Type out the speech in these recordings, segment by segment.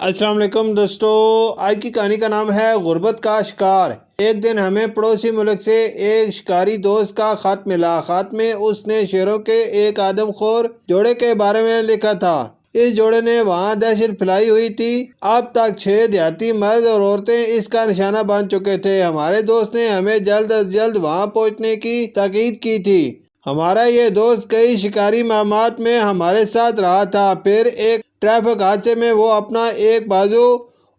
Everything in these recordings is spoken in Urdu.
السلام علیکم دوستو، آج کی کہانی کا نام ہے غربت کا شکار۔ ایک دن ہمیں پڑوسی ملک سے ایک شکاری دوست کا خط ملا۔ خط میں اس نے شیروں کے ایک آدم خور جوڑے کے بارے میں لکھا تھا۔ اس جوڑے نے وہاں دہشت پھیلائی ہوئی تھی۔ اب تک 6 دیہاتی مرد اور عورتیں اس کا نشانہ بن چکے تھے۔ ہمارے دوست نے ہمیں جلد از جلد وہاں پہنچنے کی تاکید کی تھی۔ ہمارا یہ دوست کئی شکاری مہمات میں ہمارے ساتھ رہا تھا۔ پھر ایک ٹریفک حادثے میں وہ اپنا ایک بازو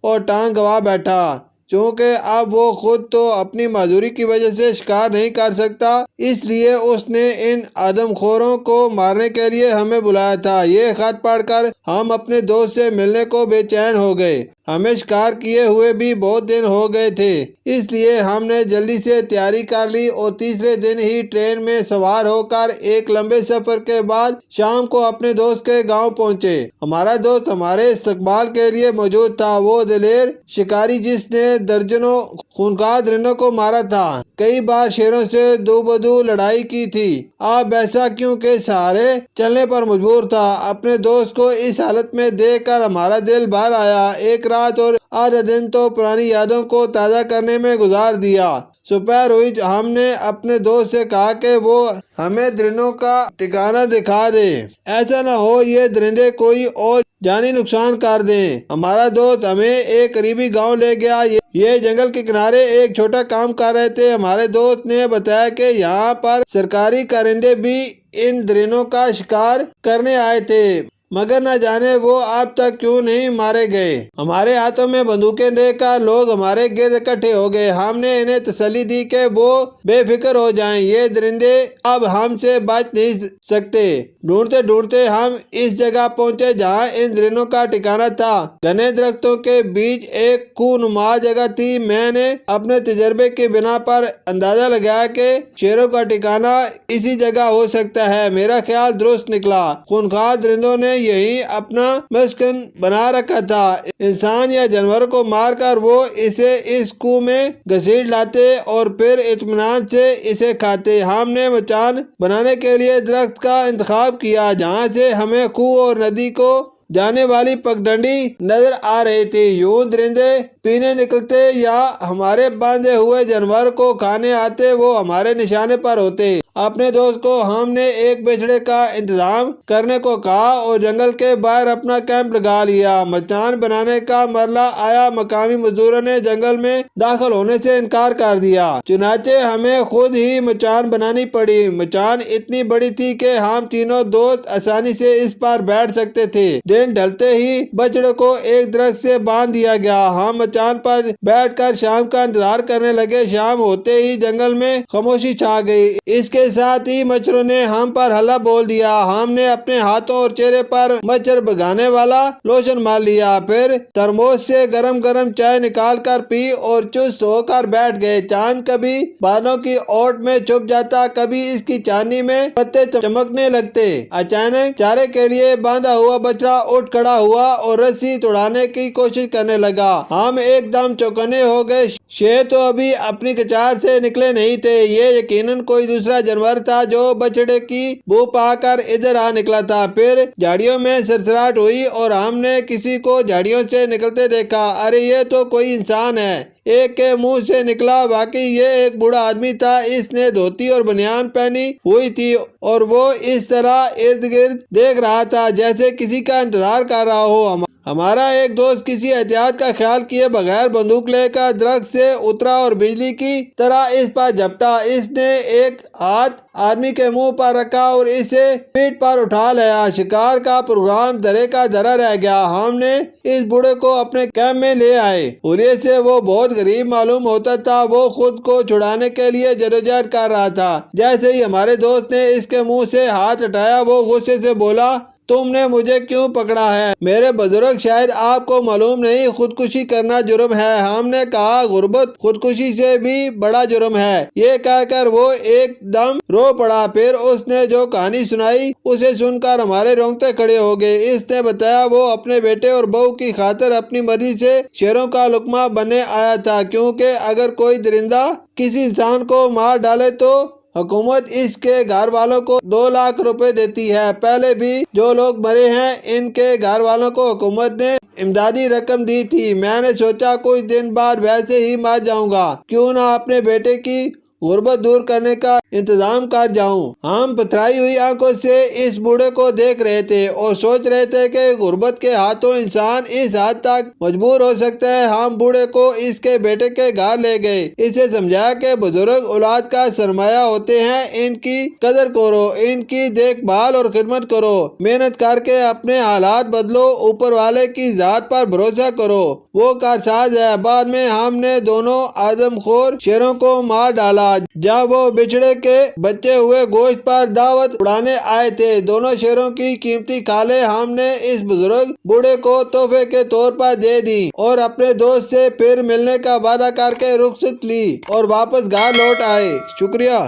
اور ٹانگ گنوا بیٹھا۔ چونکہ اب وہ خود تو اپنی معذوری کی وجہ سے شکار نہیں کر سکتا، اس لیے اس نے ان آدم خوروں کو مارنے کے لیے ہمیں بلایا تھا۔ یہ خط پڑھ کر ہم اپنے دوست سے ملنے کو بے چین ہو گئے۔ ہمیں شکار کیے ہوئے بھی بہت دن ہو گئے تھے، اس لیے ہم نے جلدی سے تیاری کر لی اور تیسرے دن ہی ٹرین میں سوار ہو کر ایک لمبے سفر کے بعد شام کو اپنے دوست کے گاؤں پہنچے۔ ہمارا دوست ہمارے استقبال کے لیے موجود تھا۔ وہ دلیر شکاری جس نے درجنوں خونخوار درندوں کو مارا تھا، کئی بار شیروں سے دو بدو لڑائی کی تھی، اب ایسا کیوں کہ سہارے چلنے پر مجبور تھا۔ اپنے دوست کو اس حالت میں دیکھ کر ہمارا دل بھر آیا۔ ایک رات اور آدھا دن تو پرانی یادوں کو تازہ کرنے میں گزار دیا۔ دوپہر ہوئی، ہم نے اپنے دوست سے کہا کہ وہ ہمیں درندوں کا ٹھکانہ دکھا دے، ایسا نہ ہو یہ درندے کوئی اور جانی نقصان کر دیں۔ ہمارا دوست ہمیں ایک قریبی گاؤں لے گیا۔ یہ جنگل کے کنارے ایک چھوٹا کام کر رہے تھے۔ ہمارے دوست نے بتایا کہ یہاں پر سرکاری کارندے بھی ان درندوں کا شکار کرنے آئے تھے، مگر نہ جانے وہ اب تک کیوں نہیں مارے گئے۔ ہمارے ہاتھوں میں بندوقیں دیکھ کر لوگ ہمارے گرد اکٹھے ہو گئے۔ ہم نے انہیں تسلی دی کہ وہ بے فکر ہو جائیں، یہ درندے اب ہم سے بچ نہیں سکتے۔ ڈھونڈتے ڈھونڈتے ہم اس جگہ پہنچے جہاں ان درندوں کا ٹھکانہ تھا۔ گھنے درختوں کے بیچ ایک کوہ نما جگہ تھی۔ میں نے اپنے تجربے کی بنا پر اندازہ لگایا کہ شیروں کا ٹھکانہ اسی جگہ ہو سکتا ہے۔ میرا خیال درست نکلا۔ خونخوار درندوں نے یہی اپنا مسکن بنا رکھا تھا۔ انسان یا جانور کو مار کر وہ اسے اس کوہ میں گھسیٹ لاتے اور پھر اطمینان سے اسے کھاتے۔ ہم نے مچان بنانے کے لیے درخت کا انتخاب کیا جہاں سے ہمیں کوہ اور ندی کو جانے والی پگڈنڈی نظر آ رہی تھی۔ یوں درندے پینے نکلتے یا ہمارے باندھے ہوئے جانور کو کھانے آتے، وہ ہمارے نشانے پر ہوتے۔ اپنے دوست کو ہم نے ایک بچھڑے کا انتظام کرنے کو کہا اور جنگل کے باہر اپنا کیمپ لگا لیا۔ مچان بنانے کا مرحلہ آیا، مقامی مزدوروں نے جنگل میں داخل ہونے سے انکار کر دیا، چنانچہ ہمیں خود ہی مچان بنانی پڑی۔ مچان اتنی بڑی تھی کہ ہم تینوں دوست آسانی سے اس پر بیٹھ سکتے تھے۔ دن ڈھلتے ہی بچڑے کو ایک درخت سے باندھ دیا گیا۔ ہم مچان پر بیٹھ کر شام کا انتظار کرنے لگے۔ شام ہوتے ہی جنگل میں خاموشی چھا گئی۔ اس کے ساتھ ہی مچھروں نے ہم پر حملہ بول دیا۔ ہم نے اپنے ہاتھوں اور چہرے پر مچھر بھگانے والا لوشن مال لیا، پھر ترموز سے گرم گرم چائے نکال کر پی اور چست ہو کر بیٹھ گئے۔ چاند کبھی بادلوں کی اوٹ میں چھپ جاتا، کبھی اس کی چاندنی میں پتے چمکنے لگتے۔ اچانک چارے کے لیے باندھا ہوا بچڑا اٹھ کھڑا ہوا اور رسی توڑانے کی کوشش کرنے لگا۔ ہم ایک دم چوکنے ہو گئے۔ شیر تو ابھی اپنی کچار سے نکلے نہیں تھے، یہ یقیناً کوئی دوسرا جانور تھا جو بچڑے کی بو پا کر ادھر آ نکلا تھا۔ پھر جھاڑیوں میں سرسراہٹ ہوئی اور ہم نے کسی کو جھاڑیوں سے نکلتے دیکھا۔ ارے یہ تو کوئی انسان ہے، ایک کے منہ سے نکلا۔ واقعی یہ ایک بوڑھا آدمی تھا۔ اس نے دھوتی اور بنیان پہنی ہوئی تھی اور وہ اس طرح ارد گرد دیکھ رہا تھا جیسے کسی کا انتظار کر رہا ہو۔ ہمارا ایک دوست کسی احتیاط کا خیال کیے بغیر بندوق لے کر درخت سے اترا اور بجلی کی طرح اس پر جھپٹا۔ اس نے ایک ہاتھ آدمی کے منہ پر رکھا اور اسے پیٹھ پر اٹھا لیا۔ شکار کا پروگرام دھرے کا دھرا رہ گیا۔ ہم نے اس بوڑھے کو اپنے کیمپ میں لے آئے۔ حلیے سے وہ بہت غریب معلوم ہوتا تھا۔ وہ خود کو چھڑانے کے لیے جدوجہد کر رہا تھا۔ جیسے ہی ہمارے دوست نے اس کے منہ سے ہاتھ ہٹایا، وہ غصے سے بولا، تم نے مجھے کیوں پکڑا ہے؟ میرے بزرگ، شاید آپ کو معلوم نہیں، خودکشی کرنا جرم ہے۔ ہم نے کہا، غربت خودکشی سے بھی بڑا جرم ہے۔ یہ کہہ کر وہ ایک دم رو پڑا۔ پھر اس نے جو کہانی سنائی اسے سن کر ہمارے رونگٹے کھڑے ہو گئے۔ اس نے بتایا وہ اپنے بیٹے اور بہو کی خاطر اپنی مرضی سے شیروں کا لقمہ بننے آیا تھا، کیونکہ اگر کوئی درندہ کسی انسان کو مار ڈالے تو حکومت اس کے گھر والوں کو 2 لاکھ روپے دیتی ہے۔ پہلے بھی جو لوگ مرے ہیں ان کے گھر والوں کو حکومت نے امدادی رقم دی تھی۔ میں نے سوچا کچھ دن بعد ویسے ہی مر جاؤں گا، کیوں نہ اپنے بیٹے کی غربت دور کرنے کا انتظام کر جاؤں۔ ہم پتھرائی ہوئی آنکھوں سے اس بوڑھے کو دیکھ رہے تھے اور سوچ رہے تھے کہ غربت کے ہاتھوں انسان اس حد تک مجبور ہو سکتا ہے۔ ہم بوڑھے کو اس کے بیٹے کے گھر لے گئے، اسے سمجھایا کہ بزرگ اولاد کا سرمایہ ہوتے ہیں، ان کی قدر کرو، ان کی دیکھ بھال اور خدمت کرو، محنت کر کے اپنے حالات بدلو، اوپر والے کی ذات پر بھروسہ کرو، وہ کارساز ہے۔ بعد میں ہم نے دونوں آدم خور شیروں کو مار ڈالا جب وہ بچھڑے کے بچے ہوئے گوشت پر دعوت اڑانے آئے تھے۔ دونوں شیروں کی قیمتی کھالیں ہم نے اس بزرگ بوڑھے کو تحفے کے طور پر دے دی اور اپنے دوست سے پھر ملنے کا وعدہ کر کے رخصت لی اور واپس گھر لوٹ آئے۔ شکریہ۔